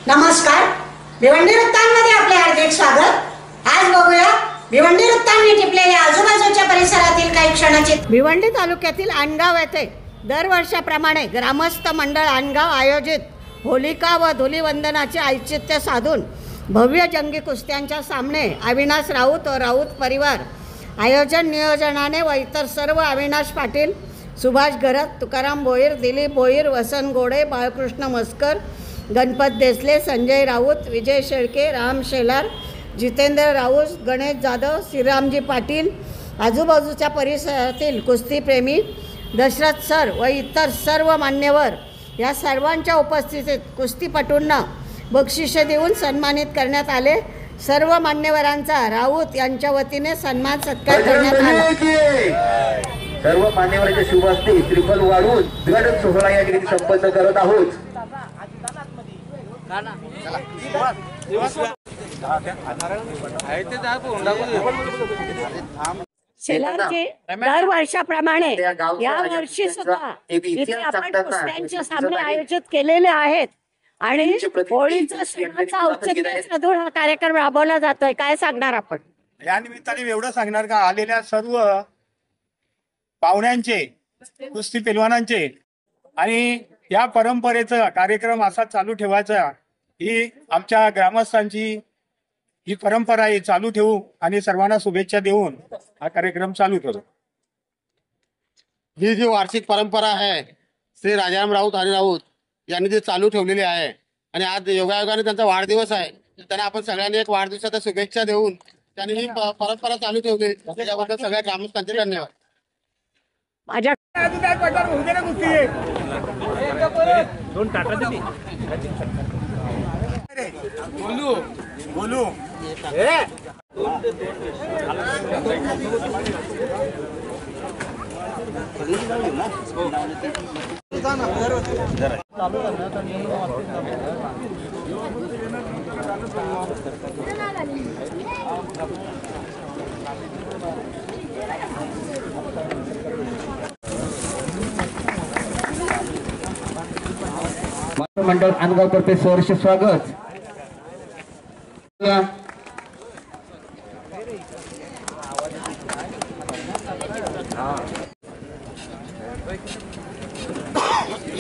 नमस्कार, भिवंडी वृत्तांमध्ये आपले हार्दिक स्वागत। आज बघूया भिवंडी वृत्तांनी टिपलेल्या आजूबाजूच्या परिसरातील काही क्षणाचे। भिवंडी तालुक्यातील आणगाव येथे दरवर्षाप्रमाणे ग्रामस्थ मंडळ आणगाव आयोजित होलिका व धुलीवंदनाचे औचित्य साधून भव्य जंगी कुस्त्यांच्या सामने अविनाश राऊत व राऊत परिवार आयोजन नियोजनाने व इतर सर्व अविनाश पाटील, सुभाष गरत, तुकाराम भोईर, दिलीप भोईर, वसंत गोडे, बाळकृष्ण मस्कर, गणपत देसले, संजय राऊत, विजय शेळके, राम शेलार, जितेंद्र राऊत, गणेश जाधव, श्रीरामजी पाटील, आजूबाजूच्या परिसरातील कुस्तीप्रेमी, दशरथ सर व इतर सर्व मान्यवर या सर्वांच्या उपस्थितीत कुस्तीपटूंना बक्षिसे देऊन सन्मानित करण्यात आले। सर्व मान्यवरांचा राऊत यांच्या वतीने सन्मान सत्कार करण्यात आला। सर्व मान्यवरांच्या शुभ हस्ते त्रिफल वाढून द्विवार्षिक सोहळा या ठिकाणी संपन्न करत आहोत। शेलारचे दर वर्षाप्रमाणे या वर्षी सुद्धा इथे आपण कुस्त्यांचे सामने आयोजित केलेले आहेत आणि होळीचा सणाचा औचित्य साधून हा कार्यक्रम राबवला जातोय। काय सांगणार आपण या निमित्ताने? एवढं सांगणार का आलेल्या सर्व पाहुण्यांचे, कुस्ती पेलवानांचे आणि या परंपरेचा कार्यक्रम असा चालू ठेवायचा ही आमच्या ग्रामस्थांची ही परंपरा आहे, चालू ठेवू आणि सर्वांना शुभेच्छा देऊन हा कार्यक्रम चालू करू। ही जी वार्षिक परंपरा आहे श्री राजाराम राऊत हरी राऊत यांनी जी चालू ठेवलेली आहे आणि आज योगायोगाने त्यांचा वाढदिवस आहे, त्यांना आपण सगळ्यांनी एक वाढदिवसाच्या शुभेच्छा देऊन त्यांनी ही परंपरा चालू ठेवली त्याबद्दल सगळ्या ग्रामस्थांचे धन्यवाद। माझ्या बोलू बोलू मंडळ आणगाव तर्फे सहर्ष स्वागत।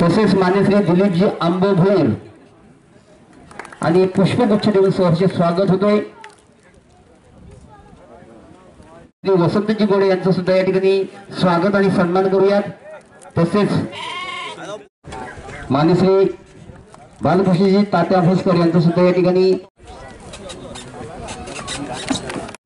तसेच मान्यश्री दिलीपजी आंबोभोईर आणि पुष्पगुच्छ देऊन सहर्ष स्वागत होतोय। वसंतजी गोडे यांचं सुद्धा या ठिकाणी स्वागत आणि सन्मान करूयात। तसेच मान्यश्री बालकृष्णजी तात्या भोसकर यांचं सुद्धा या ठिकाणी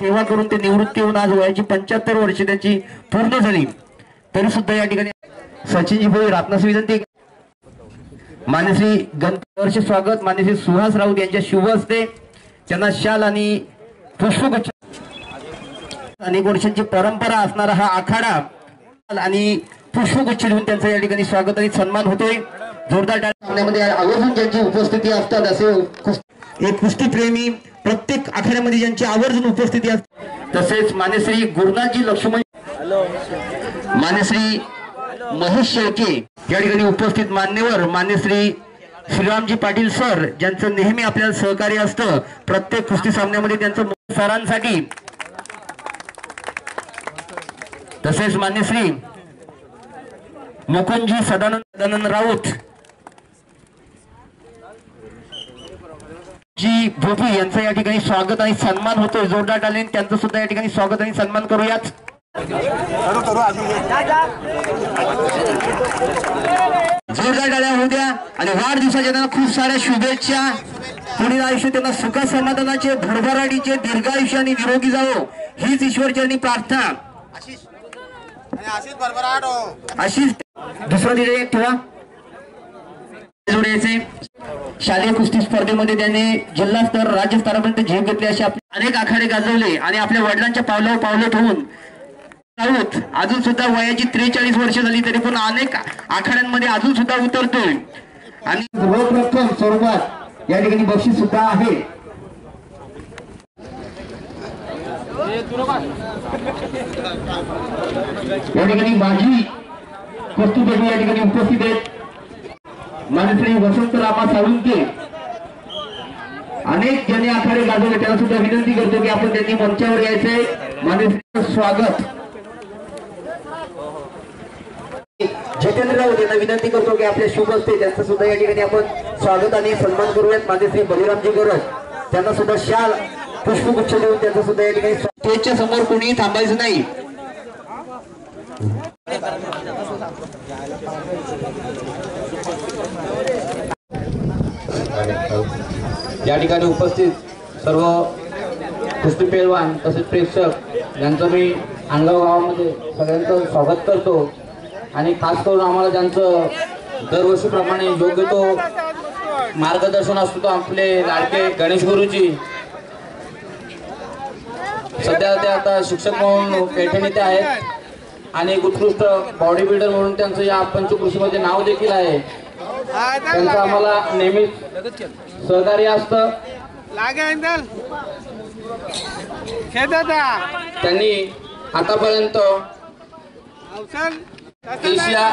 सेवा करून ते निवृत्ती होऊन आज वयाची 75 वर्षे त्यांची पूर्ण झाली तरी सुद्धा या ठिकाणी सचिनजी भोईर आपणास विनंती। मान्यश्री गणपत स्वागत। मान्यश्री सुहास राऊत यांच्या शुभ हस्ते त्यांना शाल आणि पुष्पगुच्छ। अनेक वर्षांची परंपरा असणारा हा आखाडा आणि पुष्पगुच्छ देऊन त्यांचं या ठिकाणी स्वागत आणि सन्मान होतोय। जोरदार सामन्यामध्ये आवर्जून ज्यांची उपस्थिती असतात असे एक कुस्तीप्रेमी प्रत्येक आखाड्यामध्ये ज्यांची आवर्जून उपस्थिती असते। तसेच मान्यश्री गुरुनाथजी लक्ष्मण, मान्यश्री महेश शेळके या ठिकाणी उपस्थित मान्यवर, मान्यश्री श्रीरामजी पाटील सर ज्यांचं नेहमी आपल्याला सहकार्य असतं प्रत्येक कुस्ती सामन्यामध्ये त्यांचं सरांसाठी। तसेच मान्यश्री मुकुंदजी सदानंद राऊत जी भोपी यांचं या ठिकाणी स्वागत आणि सन्मान होतोय। जोरदार टाळ्यांनी त्यांचं सुद्धा या ठिकाणी स्वागत आणि सन्मान करूयात। जोरदार टाळ्या होऊ द्या आणि वाढदिवसाच्या त्यांना खूप साऱ्या शुभेच्छा। पुढील आयुष्य त्यांना सुख समाधानाचे, भरभराटीचे, दीर्घायुष्य आणि निरोगी जावो हीच ईश्वरचरणी प्रार्थना। अशीच दुसरा दिले ठेवा। शालेय कुस्ती स्पर्धेमध्ये त्याने जिल्हा स्तर, राज्य स्तरापर्यंत झेप घेतली असे अनेक आखाडे गाजवले आणि आपल्या वडिलांच्या पावलावर पावलं ठेवून राऊत अजून सुद्धा वयाची 43 वर्ष झाली तरी पण अनेक आखाड्यांमध्ये अजून सुद्धा उतरतोय आणि रोख रक्कम स्वरूपात या ठिकाणी बक्षीस सुद्धा आहे। या ठिकाणी माजी कुस्तीपटू या ठिकाणी उपस्थित आहेत। मान्यश्री वसंत रामा साळुंके अनेक ज्यांनी आखाडे गाजवले त्यांना सुद्धा विनंती करतो की आपण त्यांनी मंचावर यायचंय. मान्य स्वागत. जितेंद्र राऊत यांना विनंती करतो की आपले शुभ असते त्यांचं सुद्धा या ठिकाणी आपण स्वागत आणि सन्मान करूयात. माझे श्री बलिरामजी गरज त्यांना सुद्धा शाल पुष्पगुच्छ देऊन त्यांचं सुद्धा या ठिकाणी स्टेजच्या समोर कोणी थांबायचं नाही. या ठिकाणी उपस्थित सर्व कुस्ती पेलवान तसेच प्रेक्षक यांचं मी आणगाव गावामध्ये सगळ्यांचं स्वागत करतो. आणि खास करून आम्हाला ज्यांचं दरवर्षीप्रमाणे योग्य तो मार्गदर्शन असतो तो आपले लाडके गणेश गुरुजी. सध्या ते आता शिक्षक म्हणून पैठणी ते आहेत आणि उत्कृष्ट बॉडी बिल्डर म्हणून त्यांचं या पंचकृषीमध्ये नाव देखील आहे. त्यांचं आम्हाला नेहमीच सहकार्य असतं. त्यांनी आतापर्यंत एशिया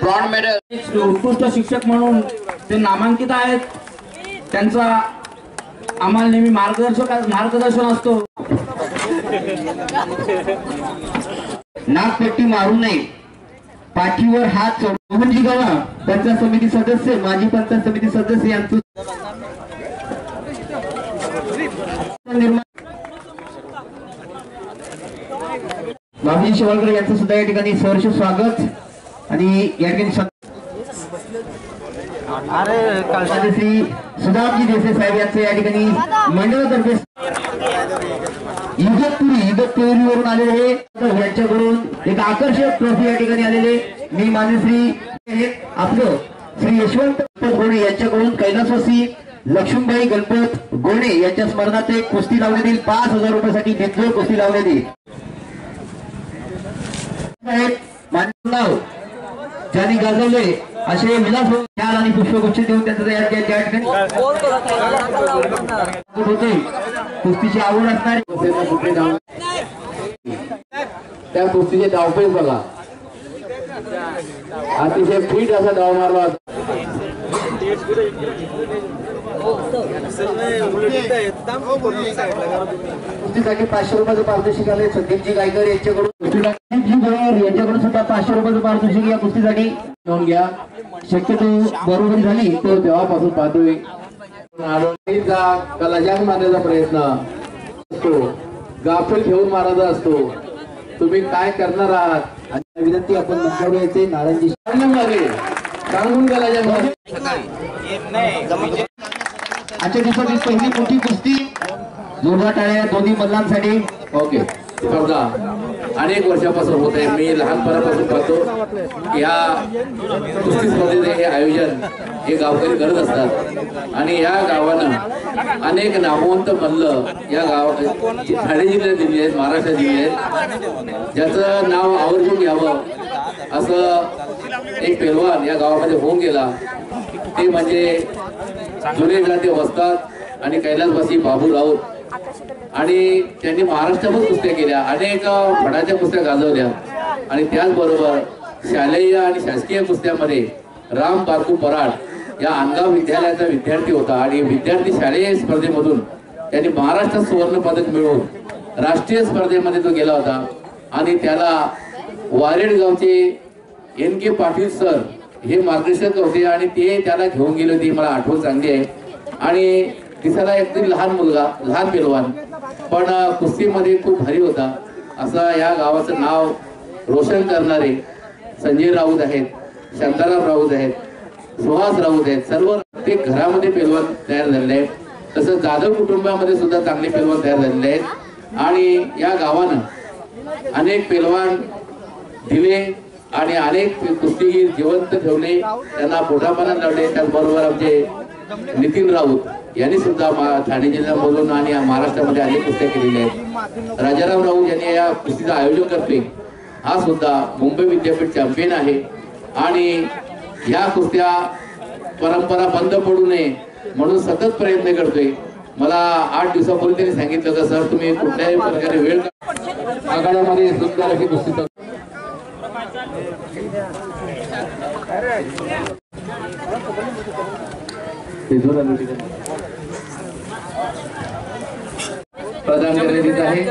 ब्रॉन्झ मेडल उत्कृष्ट शिक्षक म्हणून ते नामांकित आहेत. त्यांचा आम्हाला नेहमी मार्गदर्शन असतो. नागपट्टी मारू नये, पाठीवर हात मोहनजी गवा पंचायत समिती सदस्य माजी पंचायत समिती सदस्य यांचं बाबूजी शेवाळकर यांचं सुद्धा या ठिकाणी सहर्ष स्वागत. आणि या ठिकाणी श्री सुदामजी देसाई साहेब यांचं या ठिकाणी मंडळातर्फे इगतपुरीवरून आलेले यांच्याकडून एक आकर्षक ट्रॉफी या ठिकाणी आलेले. मी मान्यश्री आपलं श्री यशवंत गोणे यांच्याकडून कैलासवासी लक्ष्मीबाई गणपत गोणे यांच्या स्मरणार्थ एक कुस्ती लावण्यात येईल. 5,000 रुपयासाठी बिजोड कुस्ती लावण्यात येईल. नाव ज्यांनी गाजवले असे विलास शाल आणि पुष्पगुच्छ देऊन त्यांचं या ठिकाणी होते. कुस्तीची आवड असणारे त्या कुस्तीचे धावपेच बघा, अतिशय फिट असा धाव मारला. कुस्तीसाठी 500 रुपयाचं पारितोषिक आले. संदीपजी गायकर यांच्याकडून यांच्याकडून सुद्धा 500 रुपयाचं पारितोषिक या कुस्तीसाठी घेऊन घ्या. शक्यतो बरोबरी झाली तो तेव्हापासून पाहतोय कलाजान मारण्याचा प्रयत्न असतो, गाफील घेऊन मारायचा असतो. तुम्ही काय करणार आहात आणि विनंती आपण मंचावर यायचे. नारायणजी सांगून कलाजान आजच्या दिवसाची पहिली मोठी कुस्ती जोरदार टाळ्या दोन्ही मल्लांसाठी. ओके. स्पर्धा अनेक वर्षापासून होत आहे. मी लहानपणापासून पाहतो या कुस्ती स्पर्धेचे हे आयोजन हे गावकरी करत असतात. आणि या गावानं अनेक नामवंत मल्ल या गावात ठाणे जिल्ह्यात दिले आहेत, महाराष्ट्रात दिले आहेत. ज्याचं नाव आवर्जून घ्यावं असं एक पेलवान या गावामध्ये होऊन गेला. ते म्हणजे जुने जाते वस्ताद आणि कैलासवासी बाबू राऊत. आणि त्यांनी महाराष्ट्रामध्ये कुस्त्या केल्या, अनेक फडाच्या कुस्त्या गाजवल्या. आणि त्याचबरोबर शालेय आणि शासकीय कुस्त्यामध्ये राम बारकू पराड या आणगाव विद्यालयाचा विद्यार्थी होता. आणि विद्यार्थी शालेय स्पर्धेमधून त्यांनी महाराष्ट्रात सुवर्ण पदक मिळवून राष्ट्रीय स्पर्धेमध्ये तो गेला होता. आणि त्याला वारेड गावचे NK पाटील सर हे मार्गदर्शक होते आणि ते त्याला घेऊन गेले होते. मला आठवण चांगली आहे. आणि दिसायला एकदम लहान मुलगा, लहान पेलवान, पण कुस्तीमध्ये खूप भारी होता. असं या गावाचं नाव रोशन करणारे संजय राऊत आहेत, शांताराम राऊत आहेत, सुहास राऊत आहेत. सर्व ते घरामध्ये पेलवान तयार झालेले आहेत. तसंच जाधव कुटुंबामध्ये सुद्धा चांगले पेलवान तयार झालेले आहेत. आणि या गावानं अनेक पेलवान दिले आणि अनेक कुस्तीगीर जिवंत ठेवले, त्यांना पोटापाना लावले. त्याचबरोबर आमचे नितीन राऊत यांनी सुद्धा ठाणे जिल्ह्यामधून आणि महाराष्ट्रामध्ये अनेक कुस्त्या केलेल्या आहेत. राजाराम राऊत यांनी या कुस्तीचं आयोजन करते. हा सुद्धा मुंबई विद्यापीठ चॅम्पियन आहे. आणि या कुस्त्या परंपरा बंद पडू नये म्हणून सतत प्रयत्न करतोय. मला 8 दिवसापूर्वी त्यांनी सांगितलं का सर तुम्ही कुठल्याही प्रकारे वेळ आघाड्यामध्ये सुंदर अशी कुस्ती प्रदान करण्यात येत आहे.